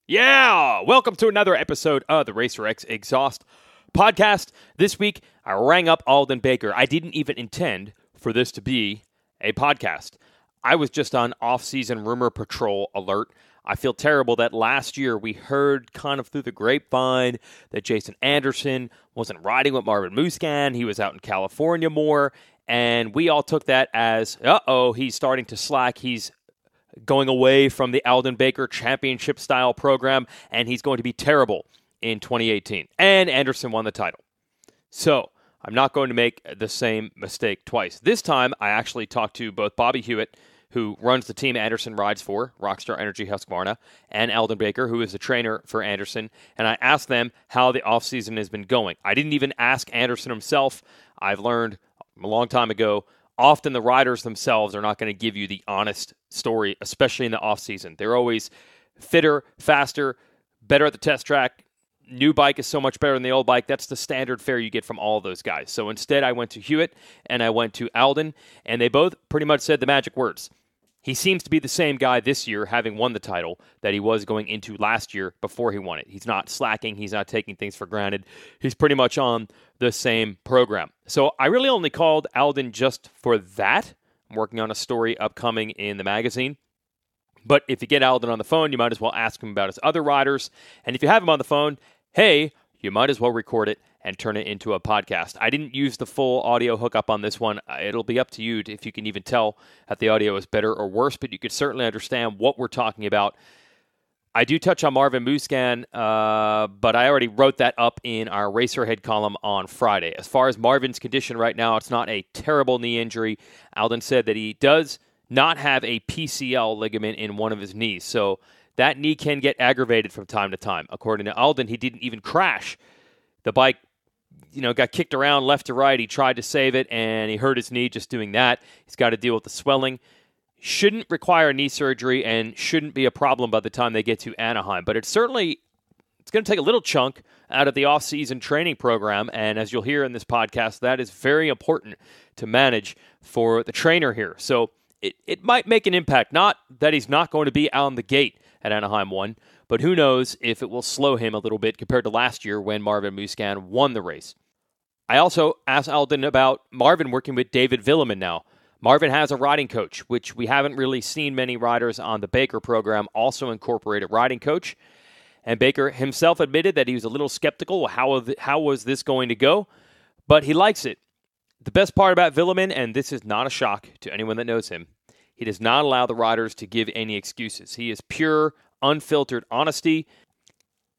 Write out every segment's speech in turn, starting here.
Yeah! Welcome to another episode of the Racer X Exhaust podcast. This week, I rang up Aldon Baker. I didn't even intend for this to be a podcast. I was just on off-season rumor patrol alert. I feel terrible that last year we heard kind of through the grapevine that Jason Anderson wasn't riding with Marvin Musquin. He was out in California more, and we all took that as, he's starting to slack. He's going away from the Aldon Baker championship-style program, and he's going to be terrible in 2018. And Anderson won the title. So I'm not going to make the same mistake twice. This time, I actually talked to both Bobby Hewitt, who runs the team Anderson rides for, Rockstar Energy Husqvarna, and Aldon Baker, who is the trainer for Anderson, and I asked them how the offseason has been going. I didn't even ask Anderson himself. I've learned a long time ago, often the riders themselves are not going to give you the honest story, especially in the offseason. They're always fitter, faster, better at the test track. New bike is so much better than the old bike. That's the standard fare you get from all of those guys. So instead, I went to Hewitt and I went to Aldon, and they both pretty much said the magic words. He seems to be the same guy this year, having won the title, that he was going into last year before he won it. He's not slacking. He's not taking things for granted. He's pretty much on the same program. So I really only called Aldon just for that. I'm working on a story upcoming in the magazine. But if you get Aldon on the phone, you might as well ask him about his other riders. And if you have him on the phone, hey, you might as well record it and turn it into a podcast. I didn't use the full audio hookup on this one. It'll be up to you if you can even tell that the audio is better or worse, but you could certainly understand what we're talking about. I do touch on Marvin Musquin, but I already wrote that up in our Racerhead column on Friday. As far as Marvin's condition right now, it's not a terrible knee injury. Aldon said that he does not have a PCL ligament in one of his knees, so that knee can get aggravated from time to time. According to Aldon, he didn't even crash. The bike, got kicked around left to right. He tried to save it, and he hurt his knee just doing that. He's got to deal with the swelling. Shouldn't require knee surgery and shouldn't be a problem by the time they get to Anaheim. But it's going to take a little chunk out of the off-season training program, and as you'll hear in this podcast, that is very important to manage for the trainer here. So it might make an impact. Not that he's not going to be out on the gate at Anaheim 1, but who knows if it will slow him a little bit compared to last year when Marvin Musquin won the race. I also asked Aldon about Marvin working with David Villemin now. Marvin has a riding coach, which we haven't really seen many riders on the Baker program also incorporate a riding coach. And Baker himself admitted that he was a little skeptical. How was this going to go? But he likes it. The best part about Villemin, and this is not a shock to anyone that knows him, he does not allow the riders to give any excuses. He is pure, unfiltered honesty.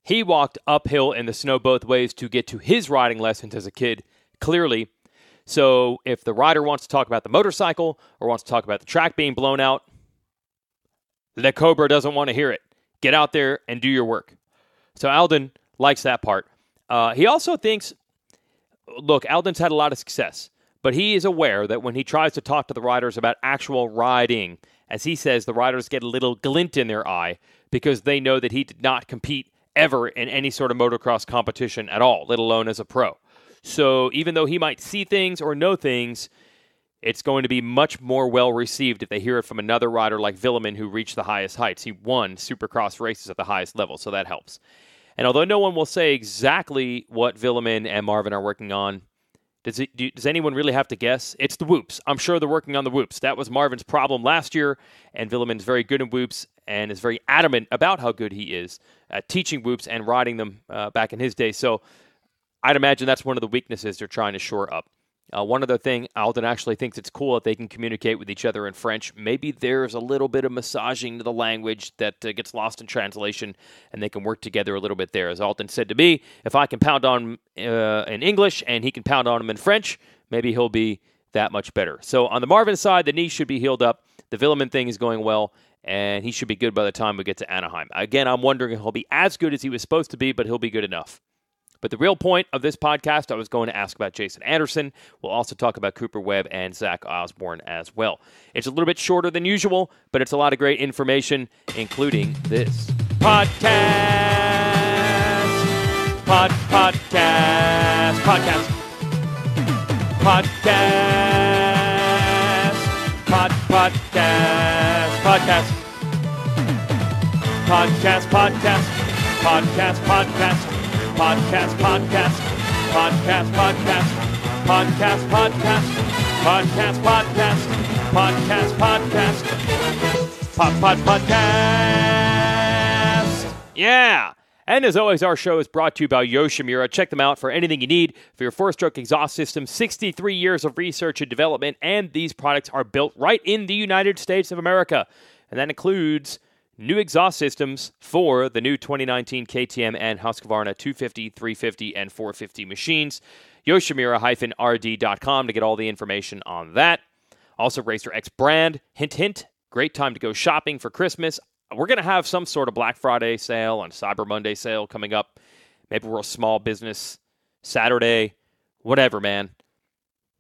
He walked uphill in the snow both ways to get to his riding lessons as a kid, clearly. So if the rider wants to talk about the motorcycle or wants to talk about the track being blown out, Le Cobra doesn't want to hear it. Get out there and do your work. So Aldon likes that part. He also thinks, look, Aldon's had a lot of success, but he is aware that when he tries to talk to the riders about actual riding, as he says, the riders get a little glint in their eye because they know that he did not compete ever in any sort of motocross competition at all, let alone as a pro. So even though he might see things or know things, it's going to be much more well-received if they hear it from another rider like Villemin, who reached the highest heights. He won Supercross races at the highest level, so that helps. And although no one will say exactly what Villemin and Marvin are working on, does anyone really have to guess? It's the whoops. I'm sure they're working on the whoops. That was Marvin's problem last year, and Villemin's very good in whoops and is very adamant about how good he is at teaching whoops and riding them back in his day. So I'd imagine that's one of the weaknesses they're trying to shore up. One other thing, Aldon actually thinks it's cool that they can communicate with each other in French. Maybe there's a little bit of massaging to the language that gets lost in translation, and they can work together a little bit there. As Aldon said to me, if I can pound on him in English and he can pound on him in French, maybe he'll be that much better. So on the Marvin side, the knee should be healed up. The Villemin thing is going well, and he should be good by the time we get to Anaheim. Again, I'm wondering if he'll be as good as he was supposed to be, but he'll be good enough. But the real point of this podcast, I was going to ask about Jason Anderson. We'll also talk about Cooper Webb and Zach Osborne as well. It's a little bit shorter than usual, but it's a lot of great information, including this podcast. Podcast. Podcast, podcast, podcast, podcast, podcast, podcast, podcast, podcast, podcast, podcast, podcast, podcast, podcast, podcast, podcast. Yeah. And as always, our show is brought to you by Yoshimura. Check them out for anything you need for your four-stroke exhaust system. 63 years of research and development, and these products are built right in the United States of America. And that includes new exhaust systems for the new 2019 KTM and Husqvarna 250, 350, and 450 machines. Yoshimura-rd.com to get all the information on that. Also, Racer X brand. Hint, hint. Great time to go shopping for Christmas. We're going to have some sort of Black Friday sale and Cyber Monday sale coming up. Maybe we're a small business Saturday. Whatever, man.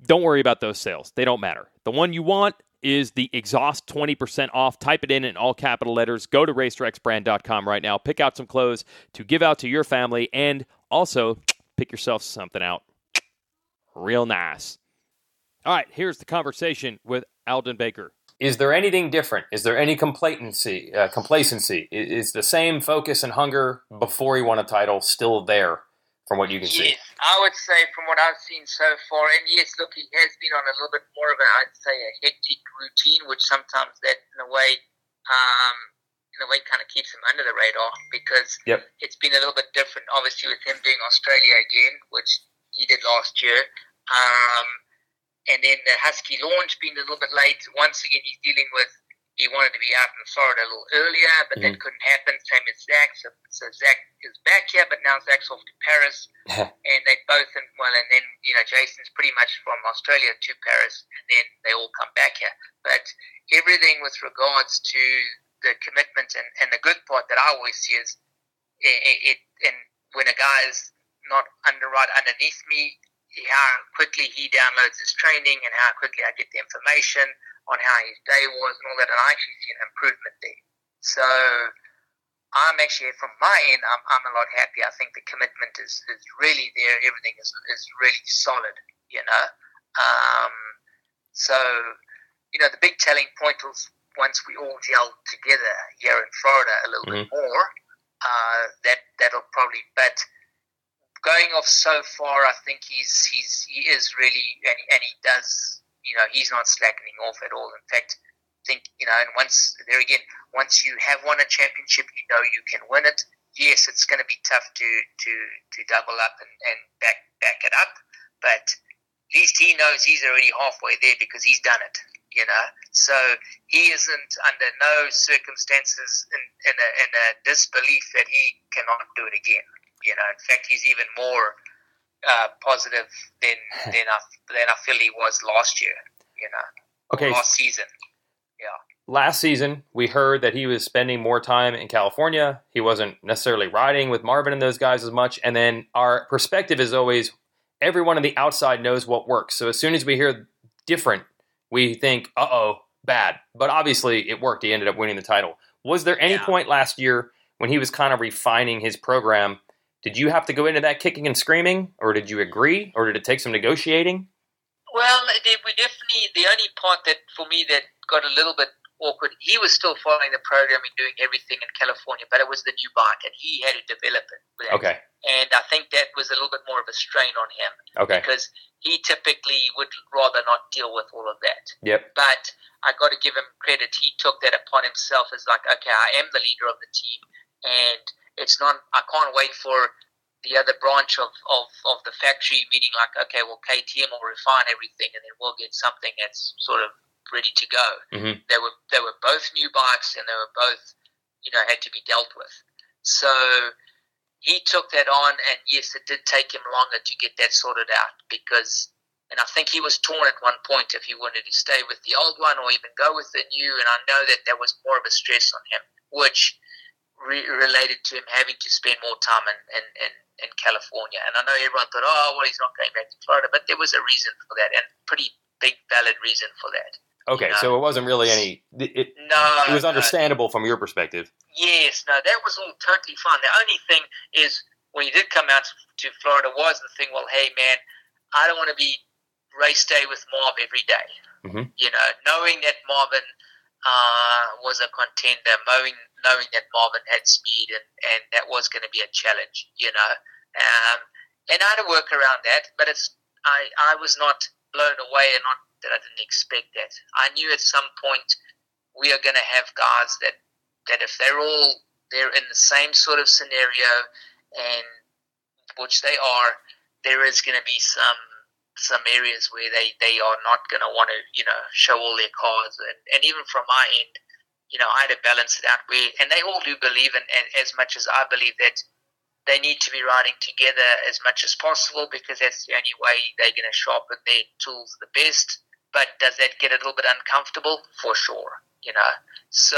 Don't worry about those sales. They don't matter. The one you want is the exhaust 20% off. Type it in all capital letters. Go to racerxbrand.com right now. Pick out some clothes to give out to your family, and also pick yourself something out real nice. All right, here's the conversation with Aldon Baker. Is there anything different? Is there any complacency? Is the same focus and hunger before he won a title still there from what you can see? Yes, I would say from what I've seen so far, and yes, look, he has been on a little bit more of I'd say a hectic routine, which sometimes that in a way kind of keeps him under the radar because It's been a little bit different, obviously, with him doing Australia again, which he did last year. And then the Husky launch being a little bit late. Once again, he's dealing with, he wanted to be out in Florida a little earlier, but that couldn't happen. Same as Zach. So Zach is back here, but now Zach's off to Paris. And they both, and then, Jason's pretty much from Australia to Paris, and then they all come back here. But everything with regards to the commitment and the good part that I always see is and when a guy is not right underneath me, how quickly he downloads his training and how quickly I get the information on how his day was and all that, and I actually see an improvement there. So I'm actually, from my end, I'm a lot happier. I think the commitment is really there. Everything is really solid, So, the big telling point was once we all gelled together here in Florida a little bit more, that'll probably, but going off so far, I think he is really, and he does, he's not slackening off at all. In fact, I think, and once you have won a championship, you can win it. Yes, it's going to be tough to double up and back it up, but at least he knows he's already halfway there because he's done it, So he isn't under no circumstances in a disbelief that he cannot do it again. In fact, he's even more positive than I feel he was last year. Okay. Last season. Yeah. Last season, we heard that he was spending more time in California. He wasn't necessarily riding with Marvin and those guys as much. And then our perspective is always everyone on the outside knows what works. So as soon as we hear different, we think, bad. But obviously, it worked. He ended up winning the title. Was there any point last year when he was kind of refining his program? Did you have to go into that kicking and screaming, or did you agree, or did it take some negotiating? Well, we definitely, the only part that, for me, that got a little bit awkward, he was still following the program and doing everything in California, but it was the new bike, and he had to develop it. Okay. And I think that was a little bit more of a strain on him. Okay. Because he typically would rather not deal with all of that. Yep. But I got to give him credit. He took that upon himself as like, okay, I am the leader of the team, and it's not, I can't wait for the other branch of the factory, meaning like, okay, well, KTM will refine everything and then we'll get something that's sort of ready to go. Mm-hmm. They were both new bikes and they were both, had to be dealt with. So he took that on, and yes, it did take him longer to get that sorted out because, and I think he was torn at one point if he wanted to stay with the old one or even go with the new, and I know that was more of a stress on him, which related to him having to spend more time in California. And I know everyone thought, he's not going back to Florida, but there was a reason for that, and pretty big valid reason for that. Okay, so it wasn't really any... It was understandable from your perspective. Yes, no, that was all totally fine. The only thing is, when he did come out to Florida, was the thing, well, hey, man, I don't want to be race day with Marv every day. Mm-hmm. Knowing that Marvin was a contender, knowing knowing that Marvin had speed and that was going to be a challenge, and I had to work around that, but I was not blown away, and not that I didn't expect that. I knew at some point we are going to have guys that if they're in the same sort of scenario, and which they are, there is going to be some areas where they are not going to want to, show all their cards. And even from my end, I had to balance it out and they all do believe in, and as much as I believe that they need to be riding together as much as possible, because that's the only way they're going to sharpen their tools the best. But does that get a little bit uncomfortable? For sure, So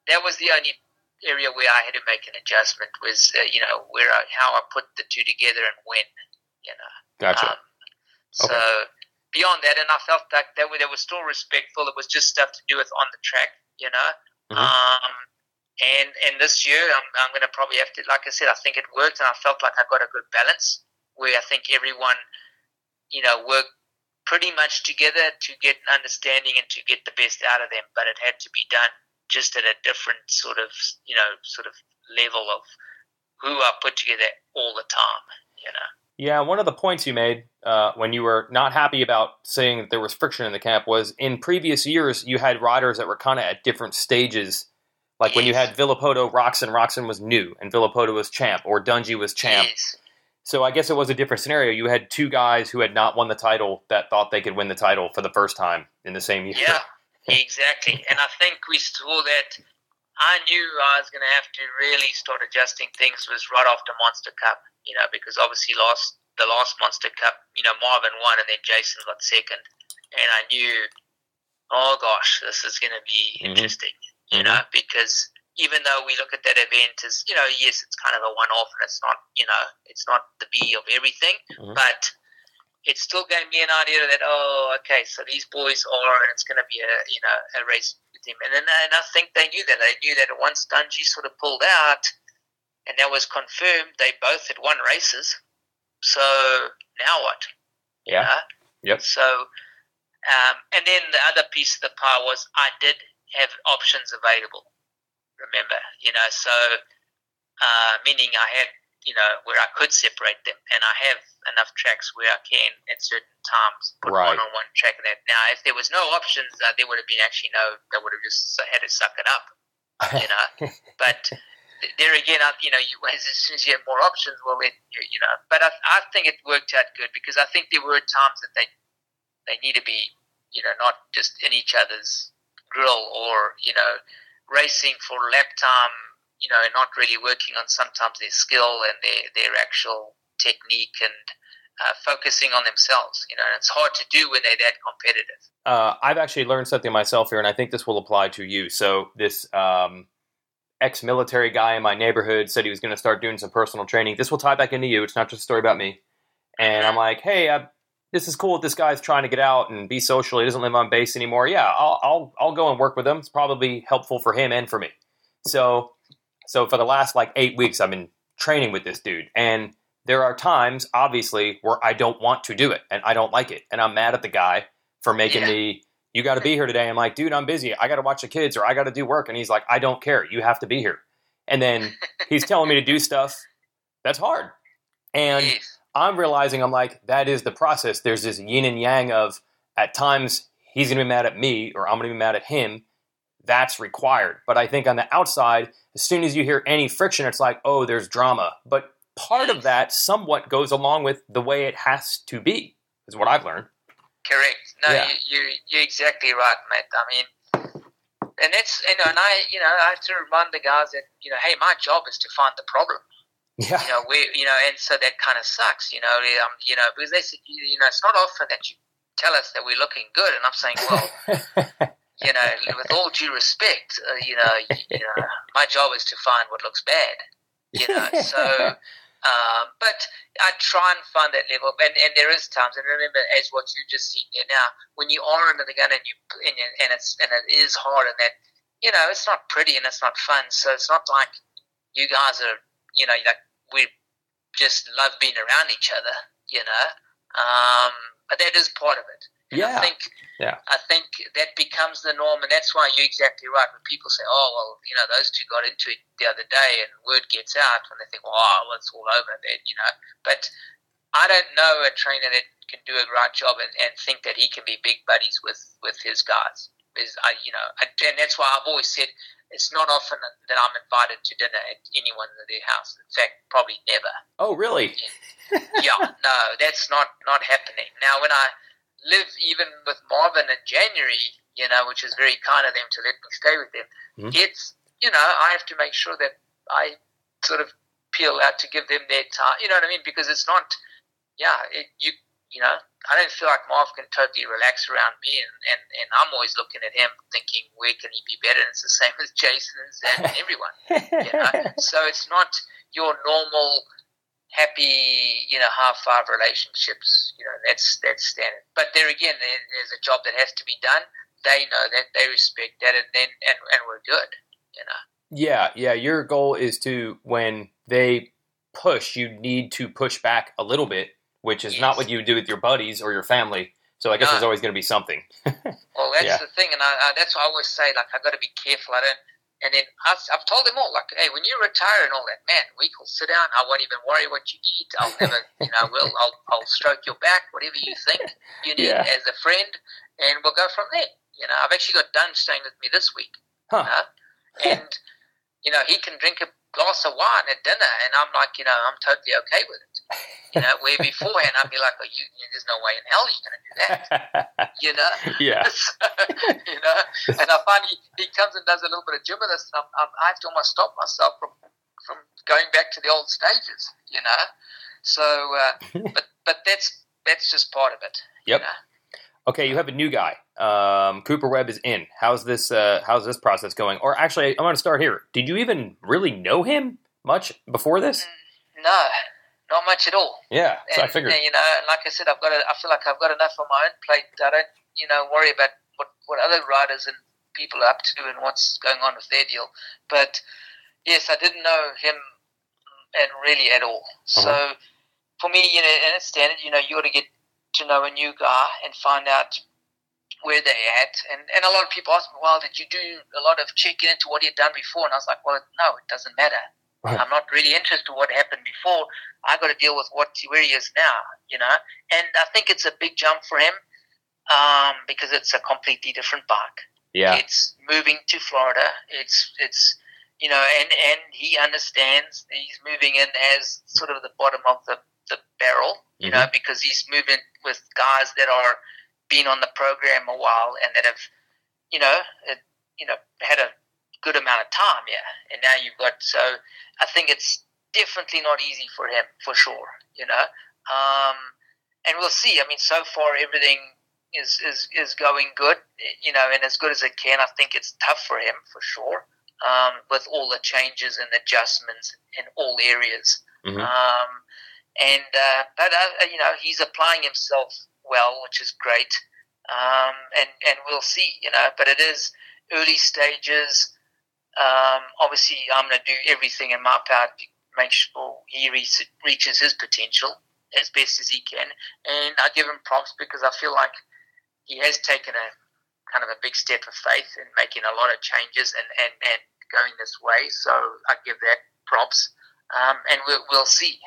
that was the only area where I had to make an adjustment, was, how I put the two together and when, Gotcha. So beyond that, and I felt like they were still respectful. It was just stuff to do with on the track, And this year, I'm going to probably have to, like I said, I think it worked, and I felt like I got a good balance where I think everyone, worked pretty much together to get an understanding and to get the best out of them. But it had to be done just at a different sort of level of who I put together all the time, Yeah, one of the points you made when you were not happy about saying that there was friction in the camp was in previous years you had riders that were kind of at different stages. Like when you had Villopoto, Roxon was new, and Villopoto was champ, or Dungey was champ. Yes. So I guess it was a different scenario. You had two guys who had not won the title that thought they could win the title for the first time in the same year. Yeah, exactly. And I think we saw that. I knew I was going to have to really start adjusting things was right after Monster Cup, because obviously the last Monster Cup, Marvin won and then Jason got second. And I knew, oh gosh, this is going to be interesting, because even though we look at that event as, yes, it's kind of a one-off and it's not, it's not the be of everything, but it still gave me an idea that, okay, so these boys are, and it's going to be a race with him. And I think they knew that. They knew that once Dungey sort of pulled out, and that was confirmed, they both had won races. So now what? Yeah. Yep. So, and then the other piece of the pie was I did have options available. Remember, so meaning I had, where I could separate them, and I have enough tracks where I can at certain times put one on one track. And that now, if there was no options, there would have been actually no. They would have just had to suck it up, But there again, as soon as you have more options, well, then But I think it worked out good, because I think there were times that they need to be, not just in each other's grill or racing for lap time, and not really working on sometimes their skill and their actual technique and focusing on themselves. And it's hard to do when they're that competitive. I've actually learned something myself here, and I think this will apply to you. So this ex-military guy in my neighborhood said he was going to start doing some personal training. This will tie back into you. It's not just a story about me. And I'm like, hey, this is cool that this guy's trying to get out and be social. He doesn't live on base anymore. Yeah, I'll go and work with him. It's probably helpful for him and for me. So for the last 8 weeks, I've been training with this dude. And there are times, obviously, where I don't want to do it and I don't like it. And I'm mad at the guy for making me, you got to be here today. I'm like, dude, I'm busy. I got to watch the kids or I got to do work. And he's like, I don't care. You have to be here. And then he's telling me to do stuff that's hard. And I'm realizing, I'm like, that is the process. There's this yin and yang of, at times, he's going to be mad at me or I'm going to be mad at him. That's required. But I think on the outside, as soon as you hear any friction, it's like, oh, there's drama. But part of that somewhat goes along with the way it has to be, is what I've learned. Correct. No, you're exactly right, mate. I mean, and that's, and I have to remind the guys that, hey, my job is to find the problem. Yeah. And so that kind of sucks, because they said, it's not often that you tell us that we're looking good. And I'm saying, well, with all due respect, my job is to find what looks bad, so, but I try and find that level. And there is times, and remember, as what you just seen there now, when you are under the gun and it is hard, and that, it's not pretty and it's not fun. So it's not like you guys are, we just love being around each other, but that is part of it. And Yeah. I think that becomes the norm, and that's why you're exactly right. When people say, "Oh, well, those two got into it the other day," and word gets out, when they think, "Oh, it's all over there," But I don't know a trainer that can do a right job and think that he can be big buddies with his guys. And that's why I've always said it's not often that I'm invited to dinner at anyone at their house. In fact, probably never. Oh, really? Yeah, no, that's not happening. Now, when I live even with Marvin in January, which is very kind of them to let me stay with them, it's, I have to make sure that I sort of peel out to give them their time, you know what I mean? Because it's not, I don't feel like Marv can totally relax around me, and I'm always looking at him thinking, where can he be better? And it's the same with Jason's and everyone, So it's not your normal happy, high five relationships. That's standard. But there again, there's a job that has to be done. They know that, they respect that, and we're good. Yeah. Your goal is to, when they push, you need to push back a little bit, which is not what you do with your buddies or your family. So I guess there's always going to be something. Well, that's the thing, and that's why I always say, like, I got to be careful. I don't. And then I've told them all, like, hey, when you retire and all that, man, we can sit down. I won't even worry what you eat. I'll never, I'll stroke your back, whatever you think you need as a friend, and we'll go from there. I've actually got Dunn staying with me this week. And, he can drink a glass of wine at dinner, and I'm like, I'm totally okay with it. Where beforehand I'd be like, oh, there's no way in hell you're going to do that. Yeah. So, and I find he comes and does a little bit of gym with us, and I have to almost stop myself from going back to the old stages, So, but that's just part of it. Yep. Okay, you have a new guy. Cooper Webb is in. How's this process going? Or actually, I'm going to start here. Did you even really know him much before this? No, not much at all. Yeah, so I figured. And, like I said, I feel like I've got enough on my own plate. I don't, worry about what other riders and people are up to and what's going on with their deal. But yes, I didn't know him really at all. So for me, and it's standard. You got to get to know a new guy and find out where they're at. And a lot of people ask me, well, did you do a lot of checking into what you'd done before? And I was like, well, no, it doesn't matter. I'm not really interested in what happened before. I got to deal with where he is now, And I think it's a big jump for him because it's a completely different bike. Yeah, it's moving to Florida. It's and he understands he's moving in as sort of the bottom of the barrel, because he's moving with guys that are been on the program a while and that have, had a good amount of time, and now you've got, so I think it's definitely not easy for him, for sure, and we'll see. I mean, so far everything is going good, and as good as it can. I think it's tough for him, for sure, with all the changes and adjustments in all areas. But he's applying himself well, which is great, and we'll see, but it is early stages. Obviously, I'm going to do everything in my power to make sure he reaches his potential as best as he can. And I give him props because I feel like he has taken a kind of a big step of faith in making a lot of changes and going this way. So I give that props. And we'll see,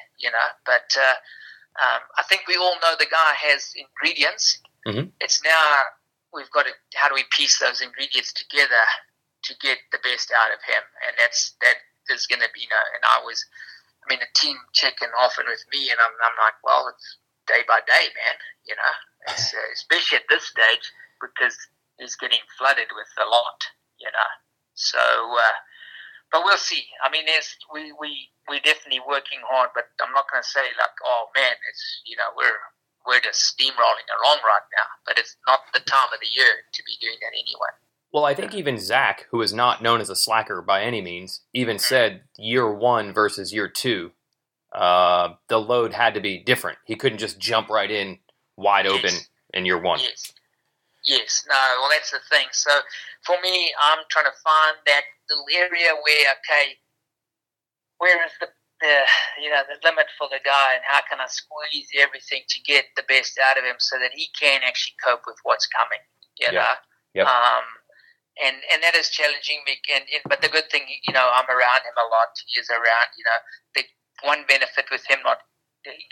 But I think we all know the guy has ingredients. It's now we've got to, how do we piece those ingredients together to get the best out of him? And that is going to be, and the team checking often with me, and I'm like, well, it's day by day, man, it's, especially at this stage, because he's getting flooded with a lot, So, but we'll see. I mean, we're definitely working hard, but I'm not going to say like, oh man, it's, we're just steamrolling along right now, but it's not the time of the year to be doing that anyway. Well, I think even Zach, who is not known as a slacker by any means, even said year 1 versus year 2, the load had to be different. He couldn't just jump right in wide open in year 1. Yes. No, well, that's the thing. So for me, I'm trying to find that little area where, okay, where is the the limit for the guy, and how can I squeeze everything to get the best out of him so that he can actually cope with what's coming. You know. Yep. And that is challenging me. But the good thing, I'm around him a lot. He is around. The one benefit with him not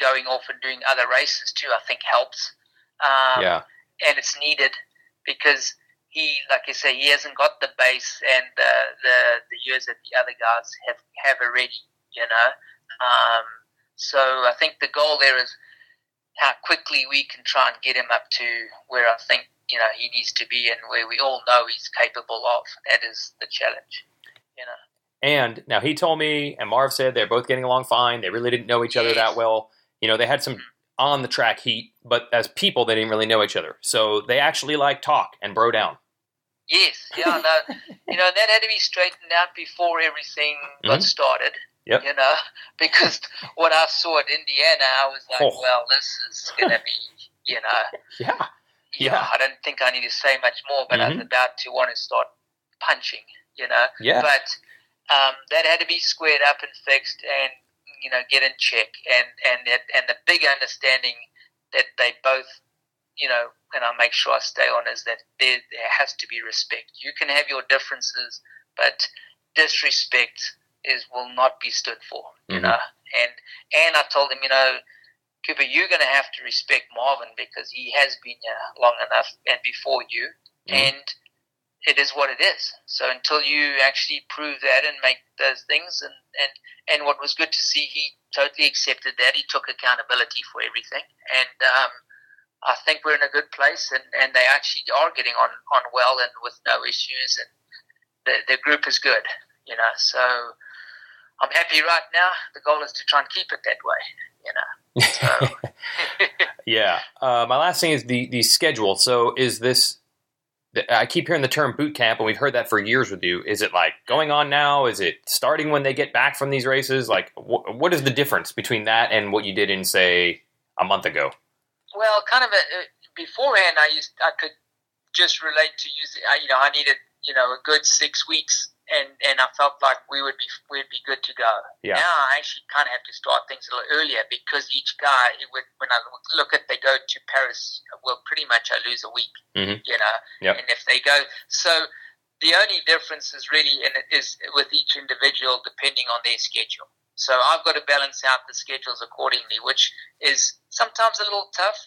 going off and doing other races too, I think helps. And it's needed because he, like I say, he hasn't got the base and the years that the other guys have already. So I think the goal there is how quickly we can try and get him up to where I think he needs to be and where we all know he's capable of. That is the challenge. And now he told me, and Marv said they're both getting along fine. They really didn't know each other that well. They had some on the track heat, but as people, they didn't really know each other. So they actually talk and bro down. Yes, no, that had to be straightened out before everything got started. Yep. Because what I saw at Indiana, I was like, well, this is going to be, Yeah. I don't think I need to say much more, but I was about to want to start punching, Yeah. But that had to be squared up and fixed and, get in check. And the big understanding that they both, and I'll make sure I stay on, is that there has to be respect. You can have your differences, but disrespect will not be stood for, And I told him, Cooper, you're going to have to respect Marvin because he has been here long enough and before you, and it is what it is. So until you actually prove that and make those things, and what was good to see, he totally accepted that. He took accountability for everything, and I think we're in a good place, and they actually are getting on well and with no issues, and the group is good, So I'm happy right now. The goal is to try and keep it that way, So. Yeah. My last thing is the schedule. So is this? I keep hearing the term boot camp, and we've heard that for years with you. Is it going on now? Is it starting when they get back from these races? What is the difference between that and what you did in, say, a month ago? Well, kind of beforehand, I could just relate to using. I needed a good 6 weeks, and I felt like we'd be good to go. Yeah. Now I actually kind of have to start things a little earlier because each guy, when I look at they go to Paris, well, pretty much I lose a week. Yep. And if they go, so the only difference is really, and it is with each individual depending on their schedule. So I've got to balance out the schedules accordingly, which is sometimes a little tough.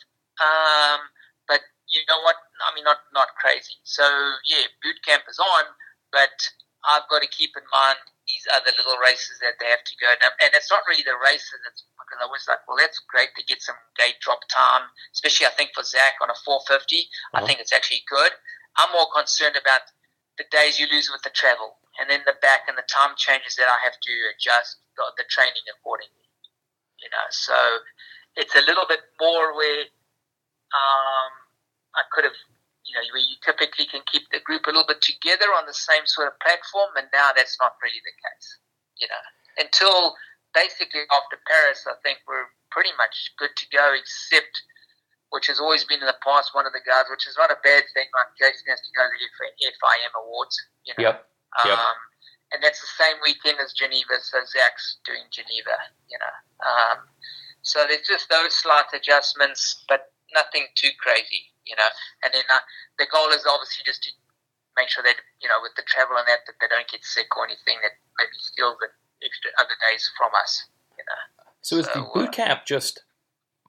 But you know what? I mean, not crazy. So yeah, boot camp is on, but I've got to keep in mind these other little races that they have to go. And it's not really the races. It's because I was like, well, that's great to get some gate drop time, especially I think for Zach on a 450. I think it's actually good. I'm more concerned about the days you lose with the travel and then the back and the time changes that I have to adjust the training accordingly. So it's a little bit more where I could have, where you typically can keep the group a little bit together on the same sort of platform, and now that's not really the case. Until basically after Paris, I think we're pretty much good to go, except, which has always been in the past, one of the guys, which is not a bad thing, like Jason has to go to the FIM Awards. Yep. And that's the same weekend as Geneva, so Zach's doing Geneva, So there's just those slight adjustments, but nothing too crazy, And then the goal is obviously just to make sure that, with the travel and that they don't get sick or anything that maybe steals the extra other days from us, So is the boot camp just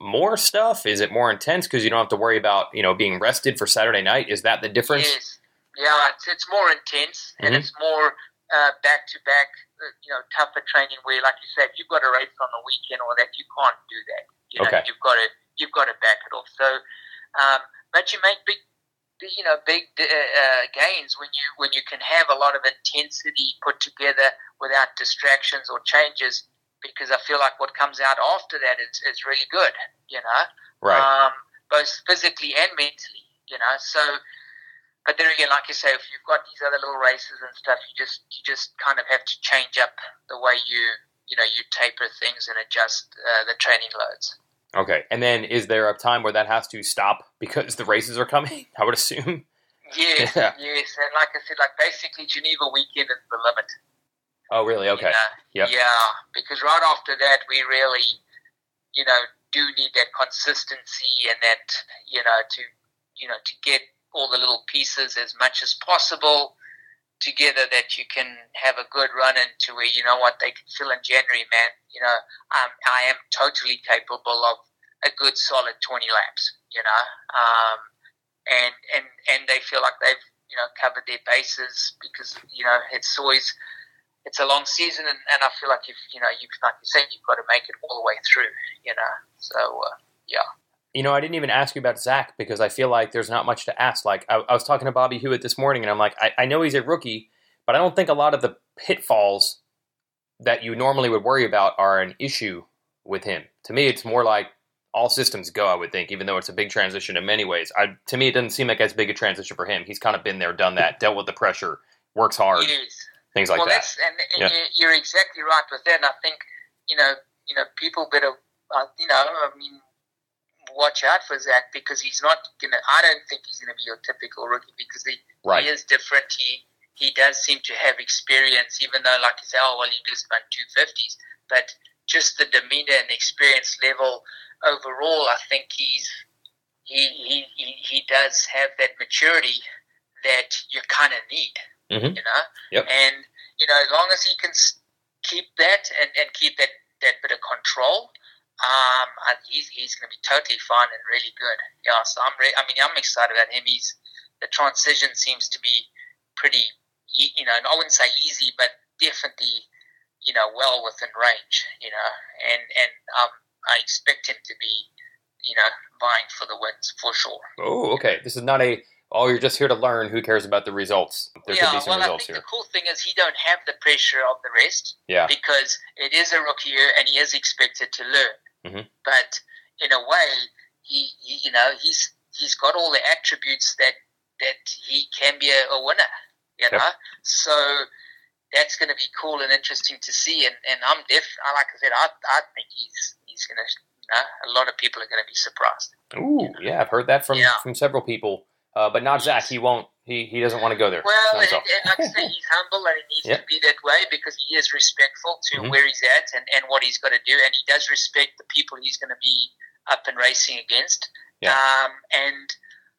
more stuff? Is it more intense because you don't have to worry about, being rested for Saturday night? Is that the difference? Yes. Yeah, it's more intense, and it's more back-to-back, tougher training where, like you said, you've got a race on the weekend or that, you can't do that. Okay. You've got to back it off. So, but you make big gains when you can have a lot of intensity put together without distractions or changes, because I feel like what comes out after that is really good, Right. Both physically and mentally, So, but then again, like you say, if you've got these other little races and stuff, you just kind of have to change up the way you taper things and adjust the training loads. Okay, and then is there a time where that has to stop because the races are coming? I would assume. Yes, yes, and like I said, basically Geneva weekend is the limit. Oh, really? Okay. Yep. Yeah, because right after that, we really, do need that consistency and that, to get all the little pieces as much as possible together, that you can have a good run into where, they can fill in January, man. I am totally capable of a good solid 20 laps, and they feel like they've, covered their bases, because, it's a long season, and I feel like if, like you said, you've got to make it all the way through, so, yeah. I didn't even ask you about Zach, because I feel like there's not much to ask. Like, I was talking to Bobby Hewitt this morning, and I'm like, I know he's a rookie, but I don't think a lot of the pitfalls that you normally would worry about are an issue with him. To me, it's more like all systems go, I would think, even though it's a big transition in many ways. To me, it doesn't seem like as big a transition for him. He's kind of been there, done that, dealt with the pressure, works hard, things like that. You're exactly right with that. And I think, people better, watch out for Zach, because he's not I don't think he's gonna be your typical rookie, because he is different. He does seem to have experience, even though, like you say, he just won 250s, but just the demeanor and experience level overall, I think he does have that maturity that you kind of need, Yep. And as long as he can keep that and keep that bit of control, he's going to be totally fine and really good. Yeah, so I'm excited about him. The transition seems to be pretty, and I wouldn't say easy, but definitely, well within range, and I expect him to be, vying for the wins for sure. Oh, okay. This is not you're just here to learn. Who cares about the results? There could be some results here. The cool thing is he don't have the pressure of the rest. Yeah. Because it is a rookie year and he is expected to learn. Mm-hmm. But in a way, he's got all the attributes that he can be a winner. Yep. So that's going to be cool and interesting to see. And I'm like I said, I think he's going to. A lot of people are going to be surprised. Ooh, yeah, I've heard that from several people. But not Zach. He won't. He doesn't want to go there. Well, and like I say, he's humble, and he needs to be that way, because he is respectful to where he's at and what he's got to do, and he does respect the people he's going to be up and racing against. Yeah. And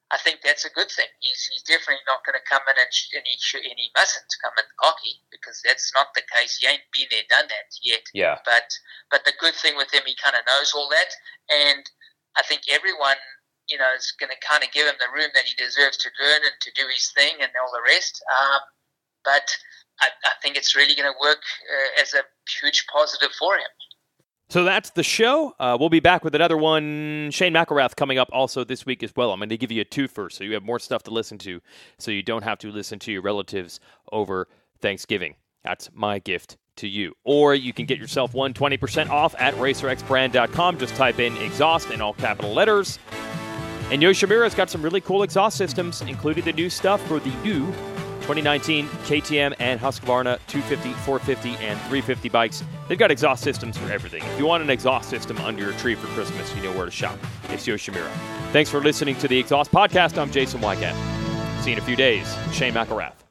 I think that's a good thing. He's definitely not going to come in and he mustn't come in cocky, because that's not the case. He ain't been there, done that yet. Yeah. But the good thing with him, he kind of knows all that, and I think everyone, is going to kind of give him the room that he deserves to learn and to do his thing and all the rest. But I think it's really going to work as a huge positive for him. So that's the show. We'll be back with another one. Shane McElrath coming up also this week as well. I'm going to give you a twofer, so you have more stuff to listen to, so you don't have to listen to your relatives over Thanksgiving. That's my gift to you. Or you can get yourself 20% off at racerxbrand.com. Just type in exhaust in all capital letters. And Yoshimura's got some really cool exhaust systems, including the new stuff for the new 2019 KTM and Husqvarna 250, 450, and 350 bikes. They've got exhaust systems for everything. If you want an exhaust system under your tree for Christmas, you know where to shop. It's Yoshimura. Thanks for listening to the Exhaust Podcast. I'm Jason Weigandt. See you in a few days. Shane McElrath.